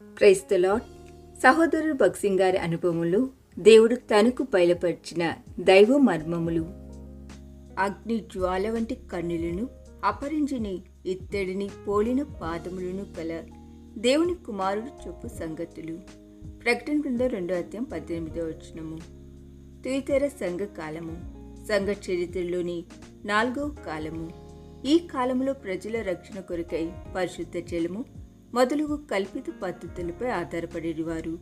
Praise the lord. సహోదరుడు భక్సింగ్ గారి అనుభవములు దేవుడు తనకు బయలుపరిచిన దైవ మర్మములు. అగ్ని జ్వాల వంటి కన్నులను, అపరింజిని ఇత్తడిని పోలిన పాదములను కల దేవుని కుమారుడు చెప్పు సంగతులు. ప్రకటన గ్రంథం 2:18. తుయితెర సంఘ కాలము, సంఘ చరిత్రలోని 4వ కాలము. ఈ కాలంలో ప్రజల రక్షణ కొరకై పరిశుద్ధ జలము మొదలగు కల్పిత పద్ధతులపై ఆధారపడేవారు.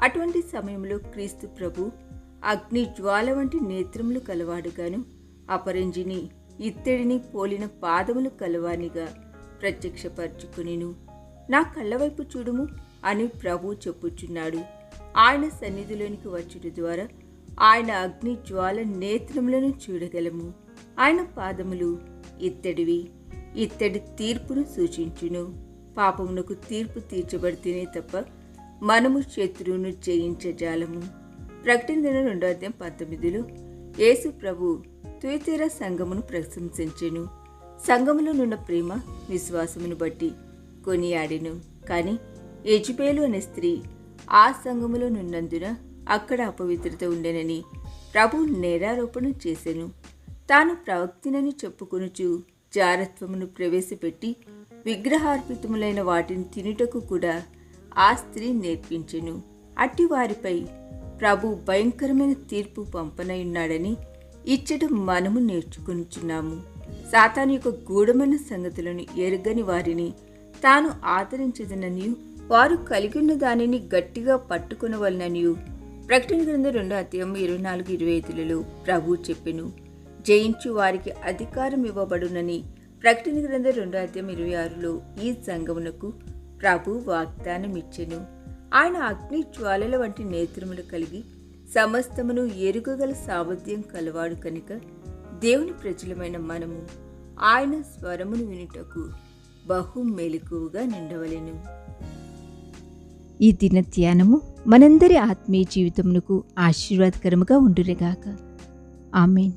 అటువంటి సమయంలో క్రీస్తు ప్రభు అగ్ని జ్వాల వంటి నేత్రములు కలవాడుగాను, అపరంజిని ఇత్తడిని పోలిన పాదములు కలవానిగా ప్రత్యక్షపరచుకునిను. నా కళ్ళవైపు చూడుము అని ప్రభు చెప్పుచున్నాడు. ఆయన సన్నిధిలోనికి వచ్చుట ద్వారా ఆయన అగ్ని జ్వాల నేత్రములను చూడగలము. ఆయన పాదములు ఇత్తడివి, ఇత్తడి తీర్పును సూచించును. పాపమునకు తీర్పు తీర్చబడితేనే తప్ప మనము శత్రువును జయించజాలము. ప్రకటన 2:19 యేసు ప్రభు తుయతెర సంఘమును ప్రశంసించెను. సంఘములోనున్న ప్రేమ విశ్వాసమును బట్టి కొనియాడెను. కానీ యెజబేలు అనే స్త్రీ ఆ సంఘములో నున్నందున అక్కడ అపవిత్రత ఉండెనని ప్రభు నేరారోపణ చేసెను. తాను ప్రవక్తినని చెప్పుకొనుచు జారత్వమును ప్రవేశపెట్టి విగ్రహార్పితములైన వాటిని తినుటకు కూడా ఆ స్త్రీ నేర్పించెను. అట్టి వారిపై ప్రభు భయంకరమైన తీర్పు పంపనయున్నాడని ఇచ్చట మనము నేర్చుకొనుచున్నాము. సాతాను యొక్క గూఢమైన సంగతులను ఎరుగని వారిని తాను ఆదరించదననియు, వారు కలిగి ఉన్న దానిని గట్టిగా పట్టుకొనవలననియు ప్రకటన గ్రంథం 2:24-25 ప్రభు చెప్పెను. జయించు వారికి అధికారం ఇవ్వబడునని ప్రకటన గ్రంథం 2:26 ఈ సంఘమునకు ప్రభు వాగ్దానం ఇచ్చెను. ఆయన అగ్ని జ్వాలల వంటి నేత్రములు కలిగి సమస్తమును ఎరుగగల సామర్థ్యం కలవాడు కనుక దేవుని ప్రజలమైన మనము ఆయన స్వరమును వినుటకు బహు మెలకువగా నిండవలెను. ఈ దిన ధ్యానము మనందరి ఆత్మీయ జీవితమునకు ఆశీర్వాదకరముగా ఉండునుగాక. ఆమేన్.